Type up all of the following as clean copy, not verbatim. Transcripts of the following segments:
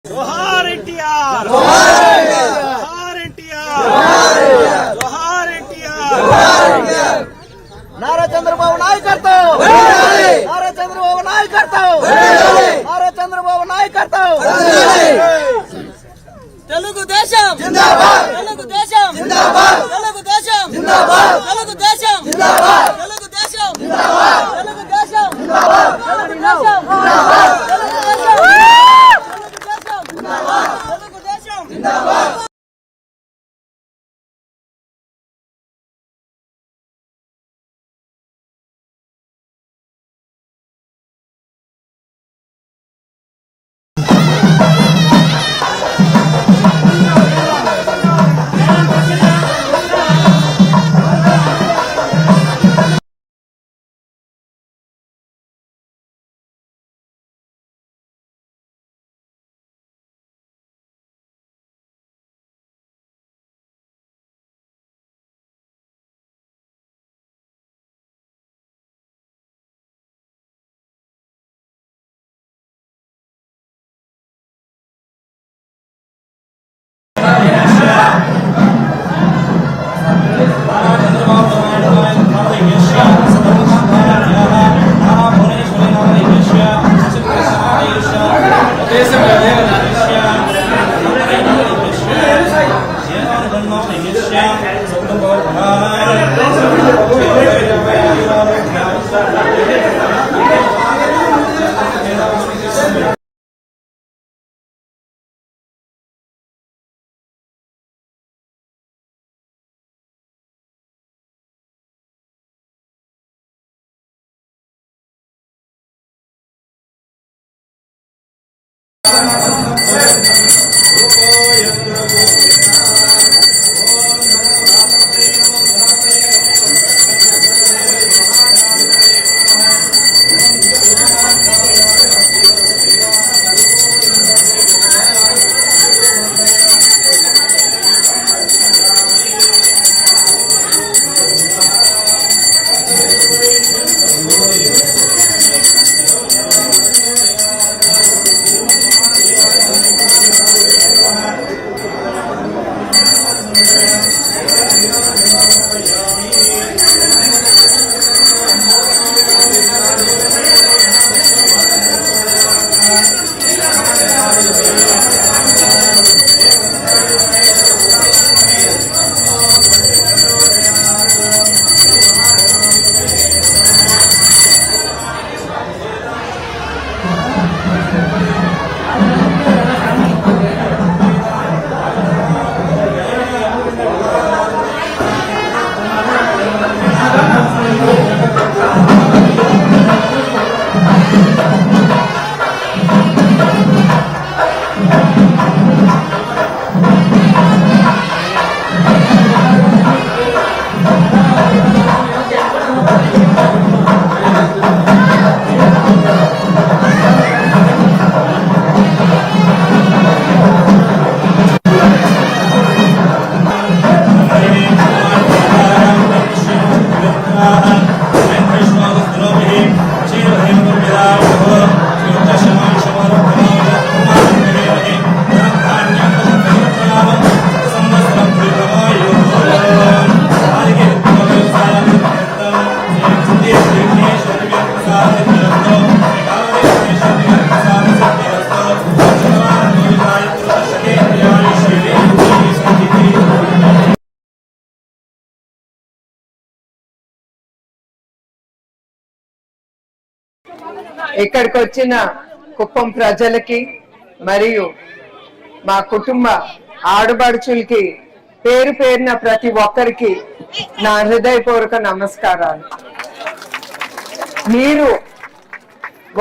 जोहार एनटीआर, जोहार एनटीआर, जोहार एनटीआर। नारा चंद्रबाबु नायकत्व, नारा चंद्रबाबु नायकत्व, नारा चंद्रबाबु नायकत्व। తెలుగుదేశం జిందాబాద్, తెలుగుదేశం జిందాబాద్, తెలుగుదేశం జిందాబాద్, తెలుగుదేశం జిందాబాద్, తెలుగుదేశం జిందాబాద్, తెలుగుదేశం జిందాబాద్, తెలుగుదేశం జిందాబాద్, తెలుగుదేశం జిందాబాద్। ఇక్కడికి వచ్చిన కుప్పం ప్రజలకి మరియు మా కుటుంబ ఆడబడుచులకి పేరు పేరున ప్రతి ఒక్కరికి నా హృదయపూర్వక నమస్కారాలు। మీరు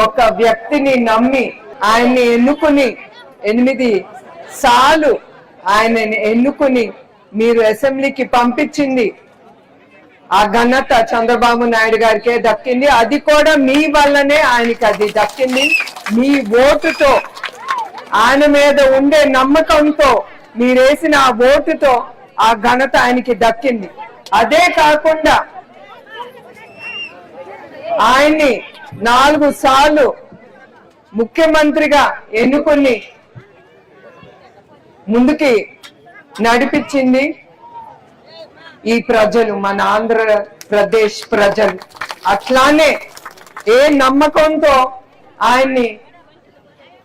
ఒక వ్యక్తిని నమ్మి ఆయన్ని ఎన్నుకుని 8 సార్లు ఆయనని ఎన్నుకుని మీరు అసెంబ్లీకి పంపించింది ఆ ఘనత చంద్రబాబు నాయుడు గారికే దక్కింది। అది కూడా మీ వల్లనే ఆయనకి అది దక్కింది। మీ ఓటుతో ఆయన మీద ఉండే నమ్మకంతో మీరేసిన ఆ ఓటుతో ఆ ఘనత ఆయనకి దక్కింది। అదే కాకుండా ఆయన్ని 4 సార్లు ముఖ్యమంత్రిగా ఎన్నుకుని ముందుకి నడిపించింది ఈ ప్రజలు, మన ఆంధ్రప్రదేశ్ ప్రజలు. అట్లానే ఏ నమ్మకంతో ఆయన్ని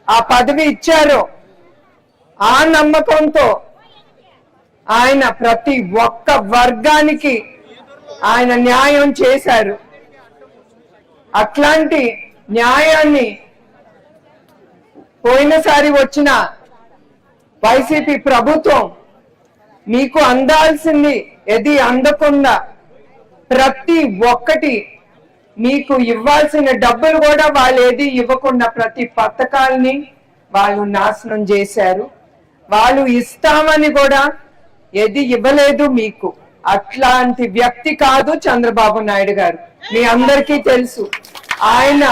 ఆ పదవి ఇచ్చారో ఆ నమ్మకంతో ఆయన ప్రతి ఒక్క వర్గానికి ఆయన న్యాయం చేశారు. అట్లాంటి న్యాయాన్ని పోయినసారి వచ్చిన వైసీపీ ప్రభుత్వం మీకు అందాల్సింది ఏది అందకుండా ప్రతి ఒక్కటి మీకు ఇవ్వాల్సిన డబ్బులు కూడా వాళ్ళు ఏది ఇవ్వకుండా ప్రతి పథకాల్ని వాళ్ళు నాశనం చేశారు. వాళ్ళు ఇస్తామని కూడా ఏది ఇవ్వలేదు మీకు. అట్లాంటి వ్యక్తి కాదు చంద్రబాబు నాయుడు గారు. మీ అందరికీ తెలుసు ఆయన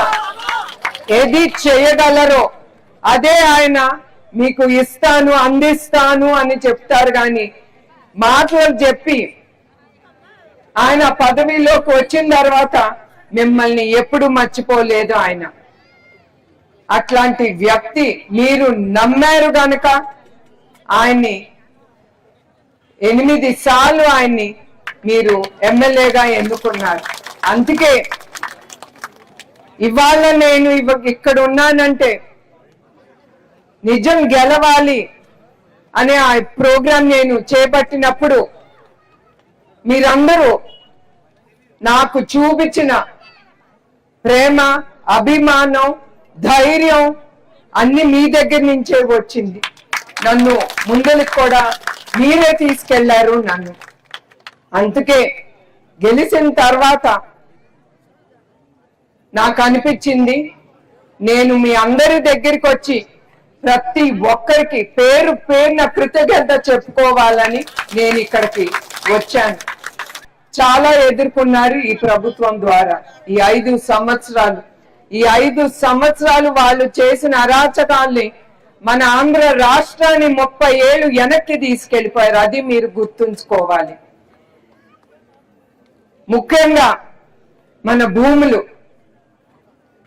ఏది చేయగలరో అదే ఆయన మీకు ఇస్తాను అందిస్తాను అని చెప్తారు. కానీ మాటలు చెప్పి ఆయన పదవిలోకి వచ్చిన తర్వాత మిమ్మల్ని ఎప్పుడు మర్చిపోలేదు ఆయన. అట్లాంటి వ్యక్తి మీరు నమ్మారు గనక ఆయన్ని 8 సార్లు ఆయన్ని మీరు ఎమ్మెల్యేగా ఎన్నుకున్నారు. అందుకే ఇవాళ నేను ఇక్కడ ఉన్నానంటే నిజం గెలవాలి అనే ఆ ప్రోగ్రాం నేను చేపట్టినప్పుడు మీరందరూ నాకు చూపించిన ప్రేమ, అభిమానం, ధైర్యం అన్ని మీ దగ్గర నుంచే వచ్చింది. నన్ను ముందరికి కూడా మీరే తీసుకెళ్లారు నన్ను. అందుకే గెలిచిన తర్వాత నాకు అనిపించింది నేను మీ అందరి దగ్గరికి వచ్చి ప్రతి ఒక్కరికి పేరు పేరున కృతజ్ఞత చెప్పుకోవాలని నేను ఇక్కడికి వచ్చాను. చాలా ఎదుర్కొన్నారు ఈ ప్రభుత్వం ద్వారా. ఈ 5 సంవత్సరాలు ఈ 5 సంవత్సరాలు వాళ్ళు చేసిన అరాచకాల్ని మన ఆంధ్ర రాష్ట్రాన్ని 30 ఏళ్ళు వెనక్కి తీసుకెళ్లిపోయారు. అది మీరు గుర్తుంచుకోవాలి. ముఖ్యంగా మన భూములు,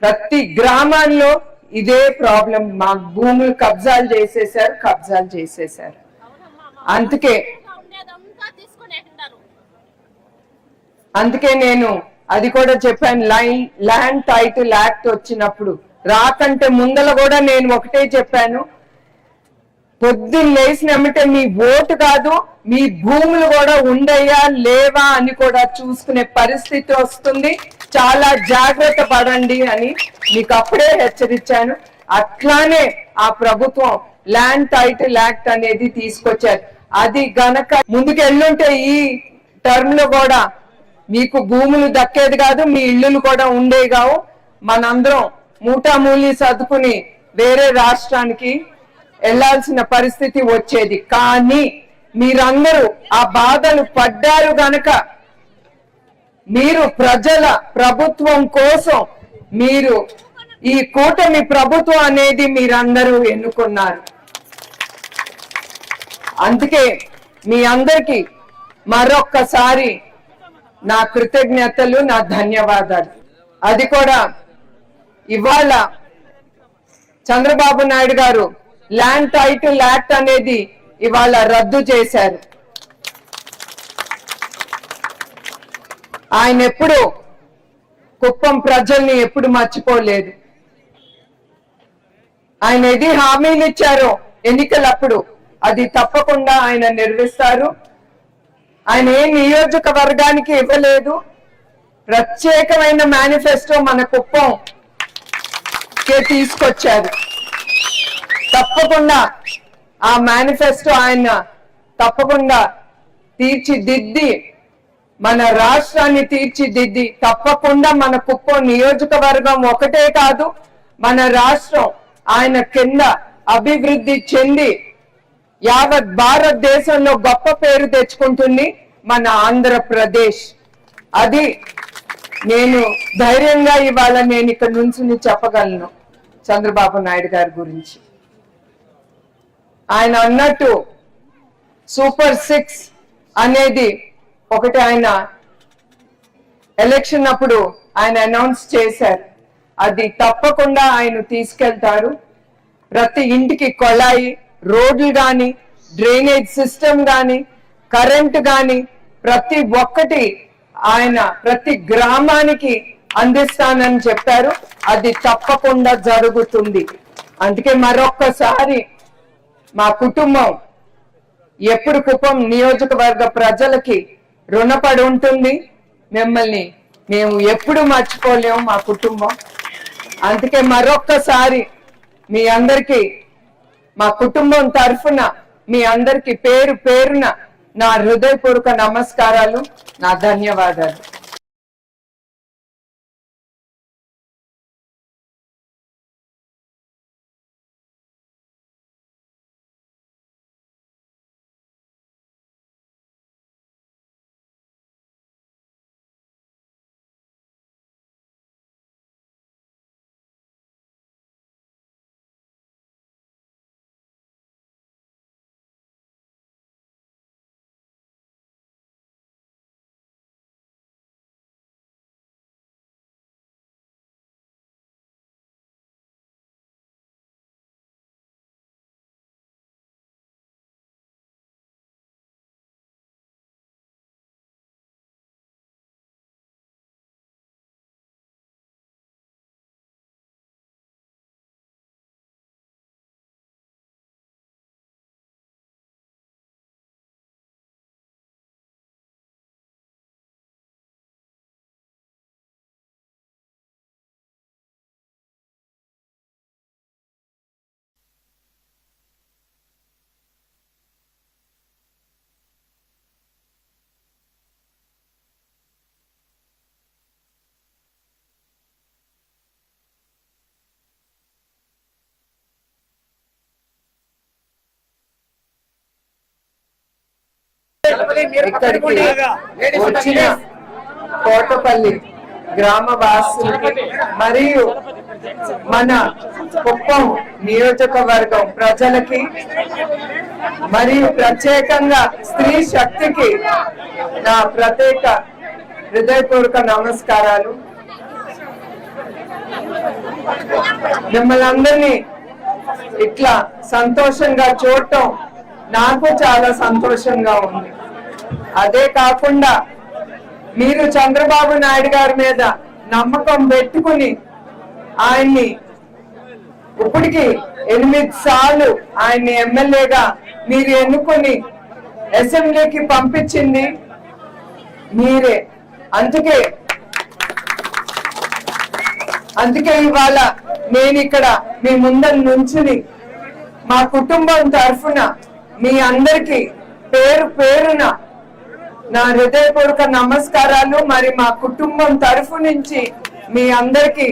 ప్రతి గ్రామాల్లో ఇదే ప్రాబ్లం. మా భూములు కబ్జాలు చేసేశారు. అందుకే నేను అది కూడా చెప్పాను. ల్యాండ్ టైటిల్ యాక్ట్ వచ్చినప్పుడు రాకంటే ముందల కూడా నేను ఒకటే చెప్పాను, పొద్దున్న లేచినమ్మంటే మీ ఓటు కాదు మీ భూములు కూడా ఉండయా లేవా అని కూడా చూసుకునే పరిస్థితి వస్తుంది. చాలా జాగ్రత్త పడండి అని మీకు అప్పుడే హెచ్చరించాను. అట్లానే ఆ ప్రభుత్వం ల్యాండ్ టైటిల్ యాక్ట్ అనేది తీసుకొచ్చారు. అది గనక ముందుకు వెళ్ళుంటే ఈ టర్మ్ లో కూడా మీకు భూములు దక్కేది కాదు, మీ ఇల్లులు కూడా ఉండేవి కావు. మనందరం మూటామూలి సర్దుకుని వేరే రాష్ట్రానికి వెళ్లాల్సిన పరిస్థితి వచ్చేది. కానీ మీరందరూ ఆ బాధలు పడ్డారు గనక మీరు ప్రజల ప్రభుత్వం కోసం మీరు ఈ కూటమి ప్రభుత్వం అనేది మీరందరూ ఎన్నుకున్నారు. అందుకే మీ అందరికీ మరొక్కసారి నా కృతజ్ఞతలు, నా ధన్యవాదాలు. అది కూడా ఇవాళ చంద్రబాబు నాయుడు గారు ల్యాండ్ టైటిల్ యాక్ట్ అనేది ఇవాళ రద్దు చేశారు. ఆయన ఎప్పుడు కుప్పం ప్రజల్ని ఎప్పుడు మర్చిపోలేదు. ఆయన ఏది హామీలు ఇచ్చారో ఎన్నికలప్పుడు అది తప్పకుండా ఆయన నిర్వహిస్తారు. ఆయన ఏ నియోజకవర్గానికి ఇవ్వలేదు. ప్రత్యేకమైన మేనిఫెస్టో మన కుప్పం తీసుకొచ్చారు. తప్పకుండా ఆ మేనిఫెస్టో ఆయన తప్పకుండా తీర్చిదిద్ది మన రాష్ట్రాన్ని తీర్చిదిద్ది తప్పకుండా మన కుప్పం నియోజకవర్గం ఒకటే కాదు మన రాష్ట్రం ఆయన కింద అభివృద్ధి చెంది యావత్ భారతదేశంలో గొప్ప పేరు తెచ్చుకుంటుంది మన ఆంధ్రప్రదేశ్. అది నేను ధైర్యంగా ఇవాళ నేను ఇక్కడ నుంచి చెప్పగలను చంద్రబాబు నాయుడు గారి గురించి. ఆయన అన్నట్టు సూపర్ 6 అనేది ఒకటి ఆయన ఎలక్షన్ అప్పుడు ఆయన అనౌన్స్ చేశారు. అది తప్పకుండా ఆయన తీసుకెళ్తారు. ప్రతి ఇంటికి కొళాయి, రోడ్లు గాని, డ్రైనేజ్ సిస్టమ్ గాని, కరెంట్ గాని ప్రతి ఒక్కటి ఆయన ప్రతి గ్రామానికి అందిస్తానని చెప్పారు. అది తప్పకుండా జరుగుతుంది. అందుకే మరొక్కసారి మా కుటుంబం ఎప్పుడు కుప్పం నియోజకవర్గ ప్రజలకి రుణపడి ఉంటుంది. మిమ్మల్ని మేము ఎప్పుడు మర్చిపోలేము మా కుటుంబం. అందుకే మరొక్కసారి మీ అందరికీ మా కుటుంబం తరఫున మీ అందరికీ పేరు పేరున నా హృదయపూర్వక నమస్కారాలు, నా ధన్యవాదాలు. ఇక్కడికి వచ్చిన కోటపల్లి గ్రామవాసులకి మరియు మన కుప్పం నియోజకవర్గం ప్రజలకి మరియు ప్రత్యేకంగా స్త్రీ శక్తికి నా ప్రత్యేక హృదయపూర్వక నమస్కారాలు. మిమ్మల్ని అందరినీ ఇట్లా సంతోషంగా చూడటం నాకు చాలా సంతోషంగా ఉంది. అదే కాకుండా మీరు చంద్రబాబు నాయుడు గారి మీద నమ్మకం పెట్టుకుని ఆయన్ని ఇప్పటికి 8 సార్లు ఆయన్ని ఎమ్మెల్యేగా మీరు ఎన్నుకొని అసెంబ్లీకి పంపించింది మీరే. అందుకే ఇవాళ నేను ఇక్కడ మీ ముందర నుంచుని మా కుటుంబం తరఫున మీ అందరికీ పేరు పేరున నా హృదయపూర్వక నమస్కారాలు. మరి మా కుటుంబం తరఫు నుంచి మీ అందరికీ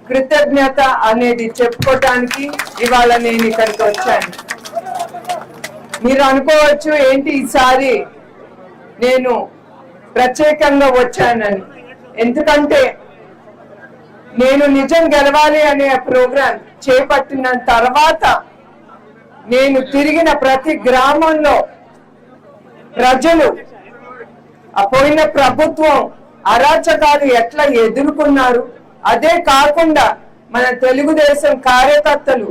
కృతజ్ఞత అనేది చెప్పుకోవటానికి ఇవాళ నేను ఇక్కడికి వచ్చాను. మీరు అనుకోవచ్చు ఏంటి ఈసారి నేను ప్రత్యేకంగా వచ్చానని. ఎందుకంటే నేను నిజం గెలవాలి అనే ప్రోగ్రాం చేపట్టిన తర్వాత నేను తిరిగిన ప్రతి గ్రామంలో ప్రజలు పోయిన ప్రభుత్వం అరాచకాలు ఎట్లా ఎదుర్కొన్నారు, అదే కాకుండా మన తెలుగుదేశం కార్యకర్తలు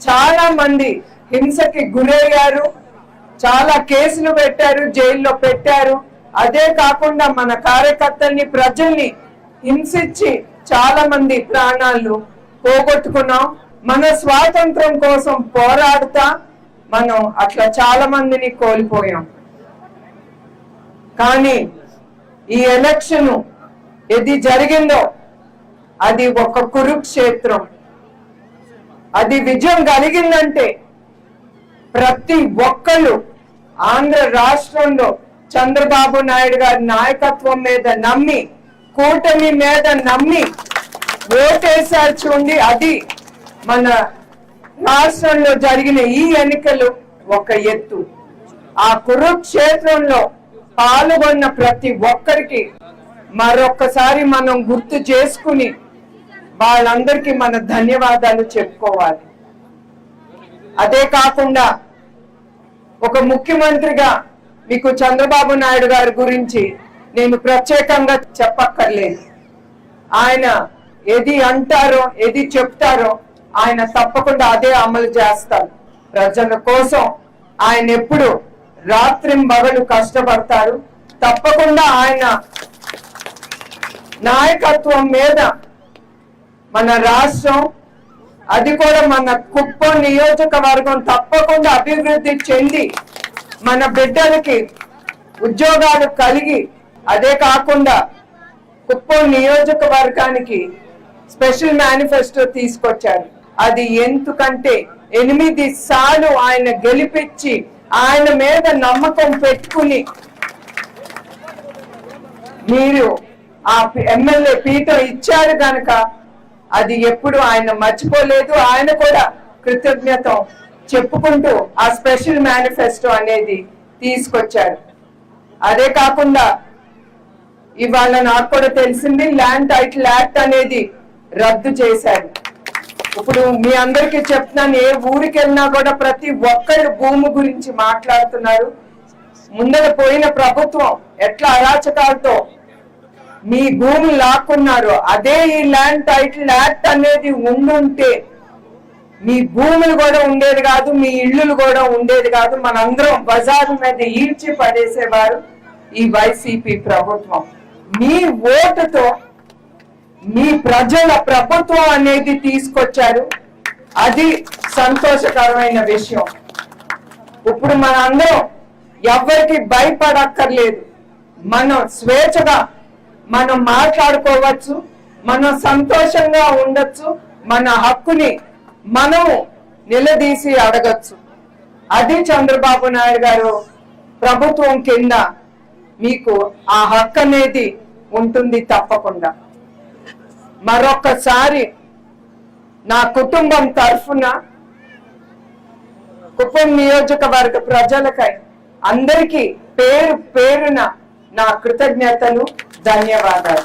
చాలా మంది హింసకి గురయ్యారు, చాలా కేసులు పెట్టారు, జైల్లో పెట్టారు. అదే కాకుండా మన కార్యకర్తల్ని ప్రజల్ని హింసించి చాలా మంది ప్రాణాలు పోగొట్టుకున్నాం. మన స్వాతంత్రం కోసం పోరాడుతా మనం అట్లా చాలా మందిని కోల్పోయాం. కానీ ఈ ఎలక్షన్ ఏది జరిగిందో అది ఒక కురుక్షేత్రం. అది విజయం కలిగిందంటే ప్రతి ఒక్కళ్ళు ఆంధ్ర రాష్ట్రంలో చంద్రబాబు నాయుడు గారి నాయకత్వం మీద నమ్మి, కూటమి మీద నమ్మి ఓటేసారు చూడండి. అది మన రాష్ట్రంలో జరిగిన ఈ ఎన్నికలు ఒక ఎత్తు. ఆ కురుక్షేత్రంలో పాల్గొన్న ప్రతి ఒక్కరికి మరొక్కసారి మనం గుర్తు చేసుకుని వాళ్ళందరికీ మన ధన్యవాదాలు చెప్పుకోవాలి. అదే కాకుండా ఒక ముఖ్యమంత్రిగా మీకు చంద్రబాబు నాయుడు గారి గురించి నేను ప్రత్యేకంగా చెప్పక్కర్లేదు. ఆయన ఏది అంటారో ఏది చెప్తారో ఆయన తప్పకుండా అదే అమలు చేస్తారు. ప్రజల కోసం ఆయన ఎప్పుడు రాత్రింబగలు కష్టపడతారు. తప్పకుండా ఆయన నాయకత్వం మీద మన రాష్ట్రం, అది కూడా మన కుప్పం నియోజకవర్గం తప్పకుండా అభివృద్ధి చెంది మన బిడ్డలకి ఉద్యోగాలు కలిగి, అదే కాకుండా కుప్పం నియోజకవర్గానికి స్పెషల్ మేనిఫెస్టో తీసుకొచ్చారు. అది ఎందుకంటే 8 సార్లు ఆయన గెలిపించి ఆయన మీద నమ్మకం పెట్టుకుని మీరు ఆ ఎమ్మెల్యే పీఠం ఇచ్చారు కనుక అది ఎప్పుడు ఆయన మర్చిపోలేదు. ఆయన కూడా కృతజ్ఞత చెప్పుకుంటూ ఆ స్పెషల్ మేనిఫెస్టో అనేది తీసుకొచ్చారు. అదే కాకుండా ఇవాళ నాకు కూడా తెలిసింది, ల్యాండ్ టైటిల్ యాక్ట్ అనేది రద్దు చేశారు. ఇప్పుడు మీ అందరికీ చెప్తున్నాను, ఏ ఊరికి వెళ్ళినా కూడా ప్రతి ఒక్కరు భూమి గురించి మాట్లాడుతున్నారు. ముందర పోయిన ప్రభుత్వం ఎట్లా అరాచకాలతో మీ భూమి లాక్కున్నారు, అదే ఈ ల్యాండ్ టైటిల్ యాక్ట్ అనేది ఉండుంటే మీ భూములు కూడా ఉండేది కాదు, మీ ఇళ్ళు కూడా ఉండేది కాదు. మనందరం బజారు మీద ఈడ్చి పడేసేవారు ఈ వైసీపీ ప్రభుత్వం. మీ ఓటుతో మీ ప్రజల ప్రభుత్వం అనేది తీసుకొచ్చారు. అది సంతోషకరమైన విషయం. ఇప్పుడు మనందరం ఎవరికి భయపడక్కర్లేదు. మనం స్వేచ్ఛగా మనం మాట్లాడుకోవచ్చు, మనం సంతోషంగా ఉండొచ్చు, మన హక్కుని మనం నిలదీసి అడగచ్చు. అది చంద్రబాబు నాయుడు గారు ప్రభుత్వం కింద మీకు ఆ హక్కు అనేది ఉంటుంది తప్పకుండా. మరొక్కసారి నా కుటుంబం తరఫున కుప్పం నియోజకవర్గ ప్రజలకై అందరికీ పేరు పేరున నా కృతజ్ఞతలు, ధన్యవాదాలు.